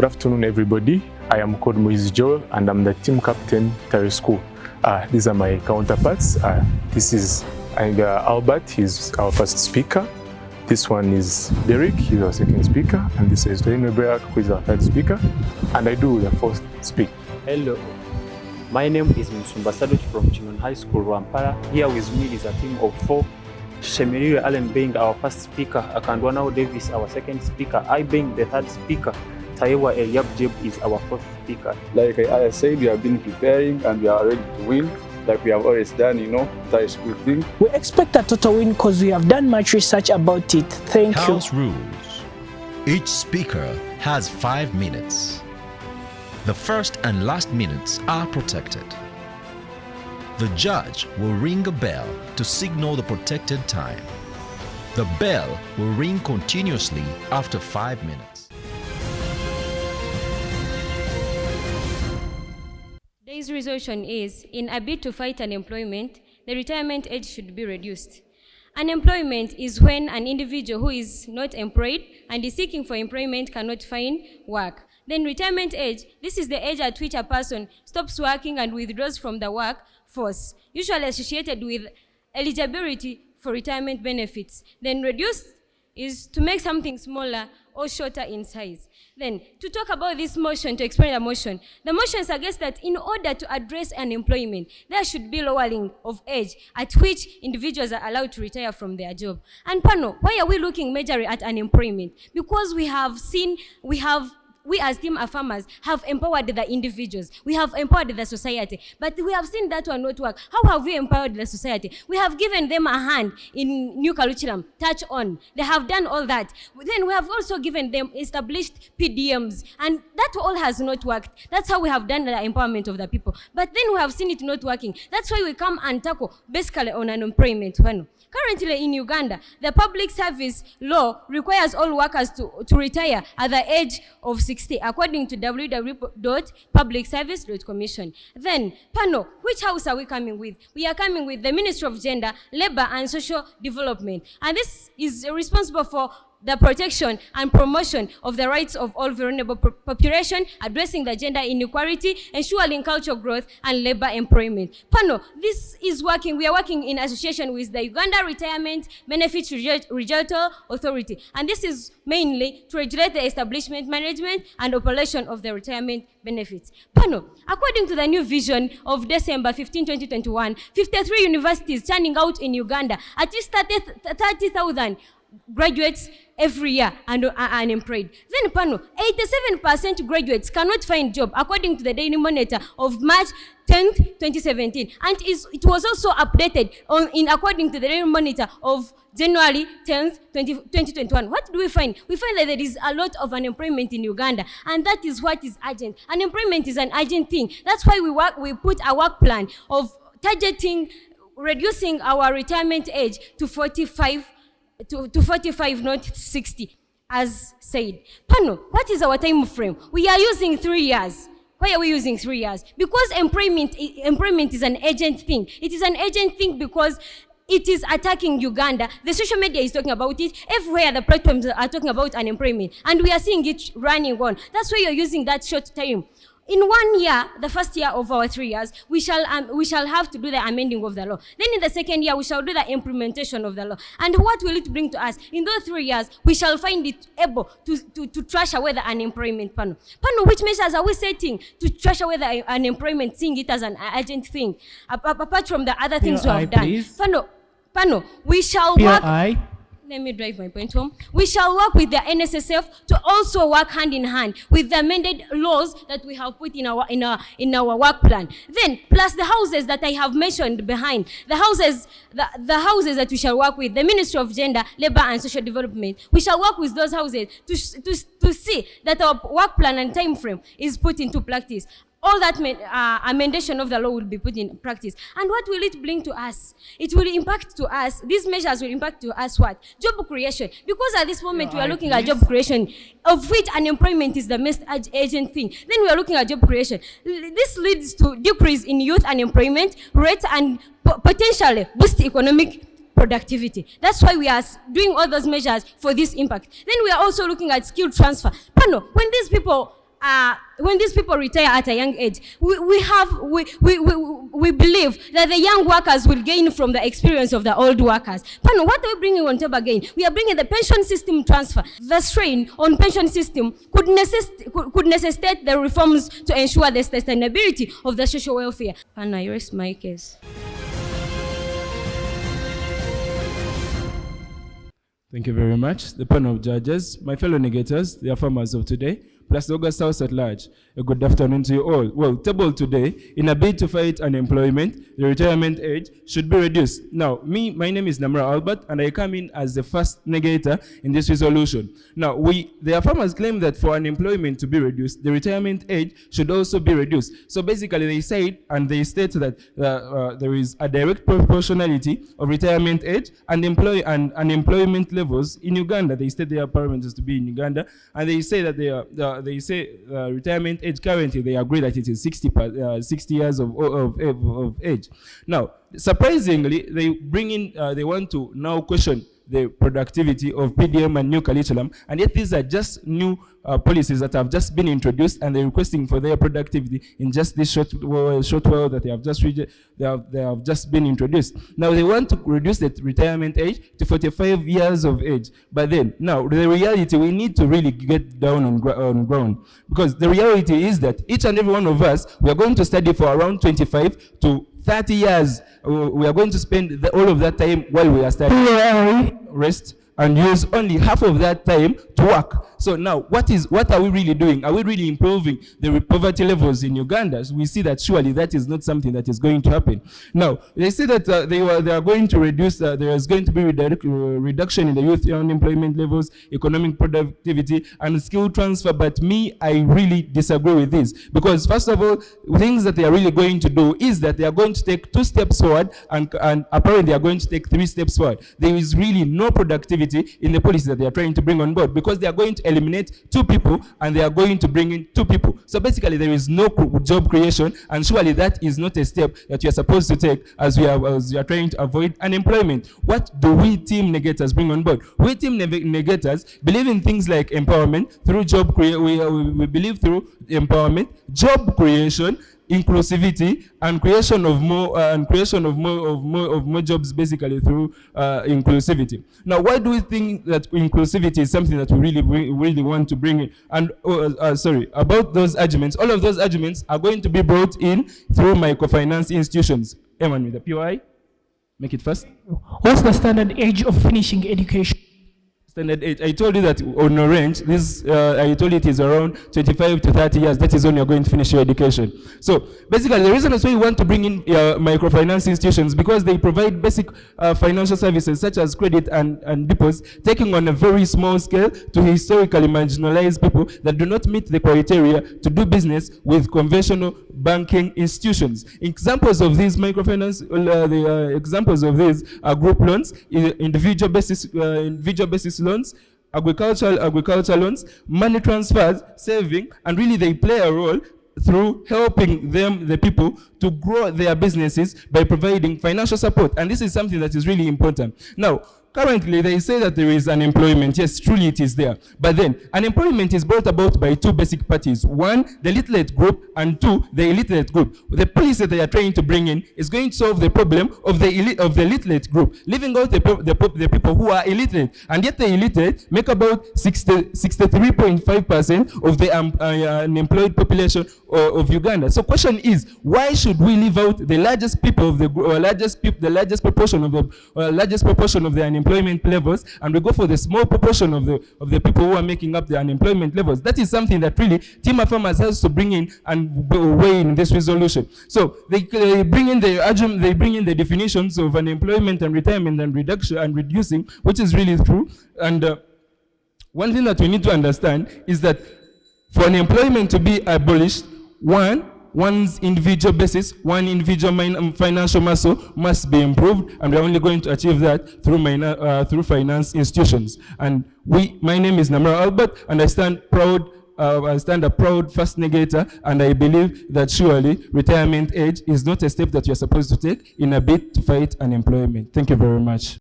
Good afternoon, everybody. I am called Moise Joel, and I'm the team captain, Ntare School. These are my counterparts. This is Albert, he's our first speaker. This one is Derek, he's our second speaker. And this is Reno Berak, who is our third speaker. And I do the fourth speak. Hello, my name is Musumba Salut from Kinoni.H.S, Rwampara. Here with me is a team of 4. Shemirire Allen being our first speaker, Akandwanao Davis our second speaker, I being the third speaker, Taiwa Eliab Jeb is our fourth speaker. Like I said, we have been preparing and we are ready to win, like we have always done, Ntare School thing. We expect a total win because we have done much research about it. Thank you. House rules. Each speaker has 5 minutes. The first and last minutes are protected. The judge will ring a bell to signal the protected time. The bell will ring continuously after 5 minutes. Today's resolution is, in a bid to fight unemployment, the retirement age should be reduced. Unemployment is when an individual who is not employed and is seeking for employment cannot find work. Then retirement age, this is the age at which a person stops working and withdraws from the workforce, usually associated with eligibility for retirement benefits. Then reduced is to make something smaller or shorter in size. Then, to talk about this motion, to explain the motion suggests that in order to address unemployment, there should be lowering of age at which individuals are allowed to retire from their job. And Pano, why are we looking majorly at unemployment? Because we as team of farmers have empowered the individuals. We have empowered the society. But we have seen that one not work. How have we empowered the society? We have given them a hand in new curriculum, touch on. They have done all that. Then we have also given them established PDMs. And that all has not worked. That's how we have done the empowerment of the people. But then we have seen it not working. That's why we come and tackle basically on unemployment. Currently in Uganda, the public service law requires all workers to retire at the age of 60, according to www.publicservice.commission. Then, Pano, which house are we coming with? We are coming with the Ministry of Gender, Labor and Social Development. And this is responsible for the protection and promotion of the rights of all vulnerable population, addressing the gender inequality, ensuring cultural growth and labor employment. Pano, this is working. We are working in association with the Uganda Retirement Benefits Regulatory Authority. And this is mainly to regulate the establishment, management, and operation of the retirement benefits. Pano, according to the new vision of December 15, 2021, 53 universities turning out in Uganda, at least 30,000 graduates every year and are unemployed. Then Pano, 87% graduates cannot find job, according to the Daily Monitor of March 10th, 2017. And it was also updated according to the Daily Monitor of January 10th, 2021. What do we find? We find that there is a lot of unemployment in Uganda, and that is what is urgent. Unemployment is an urgent thing. That's why we put a work plan of targeting, reducing our retirement age to 45, not 60, as said. Pano, what is our time frame? We are using 3 years. Why are we using 3 years? Because employment is an urgent thing. It is an urgent thing because it is attacking Uganda. The social media is talking about it. Everywhere the platforms are talking about unemployment. And we are seeing it running on. That's why you're using that short time. In 1 year, the first year of our 3 years, we shall have to do the amending of the law. Then in the second year, we shall do the implementation of the law. And what will it bring to us? In those 3 years, we shall find it able to trash away the unemployment panel. Panel, which measures are we setting to trash away the unemployment, seeing it as an urgent thing, apart from the other things we have done? Panel, we shall work. Let me drive my point home. We shall work with the NSSF to also work hand in hand with the amended laws that we have put in our work plan. Then, plus the houses that I have mentioned behind, the houses that we shall work with, the Ministry of Gender, Labor and Social Development. We shall work with those houses to see that our work plan and time frame is put into practice. All that amendation of the law will be put in practice. And what will it bring to us? It will impact to us, these measures will impact to us what? Job creation. Because at this moment we are looking at job creation, of which unemployment is the most urgent thing. Then we are looking at job creation. This leads to decrease in youth unemployment rate and potentially boost economic productivity. That's why we are doing all those measures for this impact. Then we are also looking at skill transfer. Pano, when these people when these people retire at a young age, we believe that the young workers will gain from the experience of the old workers. But what are we bringing on top again? We are bringing the pension system transfer. The strain on pension system could necessitate the reforms to ensure the sustainability of the social welfare. Anna, I rest my case. Thank you very much. The panel of judges, my fellow negators, the farmers of today, plus the August House at large. A good afternoon to you all. Well, tabled today, in a bid to fight unemployment, the retirement age should be reduced. Now, my name is Namra Albert, and I come in as the first negator in this resolution. Now, the farmers claim that for unemployment to be reduced, the retirement age should also be reduced. So basically, they say, and they state that there is a direct proportionality of retirement age and unemployment levels in Uganda. They state their parameters to be in Uganda, and they say that they say retirement age currently, they agree that it is 60 years of age. Now, surprisingly, they want to now question the productivity of PDM and new curriculum, and yet these are just new policies that have just been introduced, and they're requesting for their productivity in just this short while that they have just been introduced. Now they want to reduce the retirement age to 45 years of age, but then now the reality, we need to really get down on ground, because the reality is that each and every one of us, we are going to study for around 25 to 30 years. We are going to spend all of that time while we are studying, rest, and use only half of that time to work. So now, what are we really doing? Are we really improving the poverty levels in Uganda? So we see that surely that is not something that is going to happen. Now, they say that they are going to reduce, there is going to be reduction in the youth unemployment levels, economic productivity, and skill transfer. But me, I really disagree with this, because first of all, things that they are really going to do is that they are going to take 2 steps forward, and apparently they are going to take 3 steps forward. There is really no productivity in the policy that they are trying to bring on board, because they are going to eliminate 2 people and they are going to bring in 2 people. So basically there is no job creation, and surely that is not a step that you are supposed to take as we are trying to avoid unemployment. What do we team negators bring on board? We team negators believe in things like empowerment through job creation. We believe through empowerment, job creation, inclusivity, and creation of more jobs, basically through inclusivity. Now, why do we think that inclusivity is something that we really want to bring in? And about those arguments, all of those arguments are going to be brought in through microfinance institutions. Eman with the POI, make it fast. What's the standard age of finishing education? Standard age, I told you that on a range, I told you it is around 25 to 30 years. That is when you're going to finish your education. So basically, the reason is why we want to bring in microfinance institutions, because they provide basic financial services such as credit and deposits, taking on a very small scale to historically marginalized people that do not meet the criteria to do business with conventional banking institutions. Examples of these microfinance, examples of these are group loans, individual basis loans, agricultural loans, money transfers, saving, and really they play a role through helping the people to grow their businesses by providing financial support. And this is something that is really important. Now, currently, they say that there is unemployment. Yes, truly it is there. But then, unemployment is brought about by 2 basic parties. 1, the literate group, and 2, the illiterate group. The policy that they are trying to bring in is going to solve the problem of the literate group, leaving out the people who are illiterate. And yet the illiterate make about 63.5% of the unemployed population of Uganda. So question is, why should we leave out the largest people of the largest proportion of the unemployment levels, and we go for the small proportion of the people who are making up the unemployment levels? That is something that really Team Farmers has to bring in and weigh in this resolution. So they bring in the definitions of unemployment and retirement and reduction and reducing, which is really true. And one thing that we need to understand is that for unemployment to be abolished, one's individual basis, one individual financial muscle must be improved, and we're only going to achieve that through finance institutions. And my name is Namara Albert, and I stand a proud first negator, and I believe that surely retirement age is not a step that you're supposed to take in a bid to fight unemployment. Thank you very much.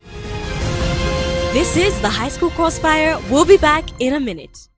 This is the High School Crossfire. We'll be back in a minute.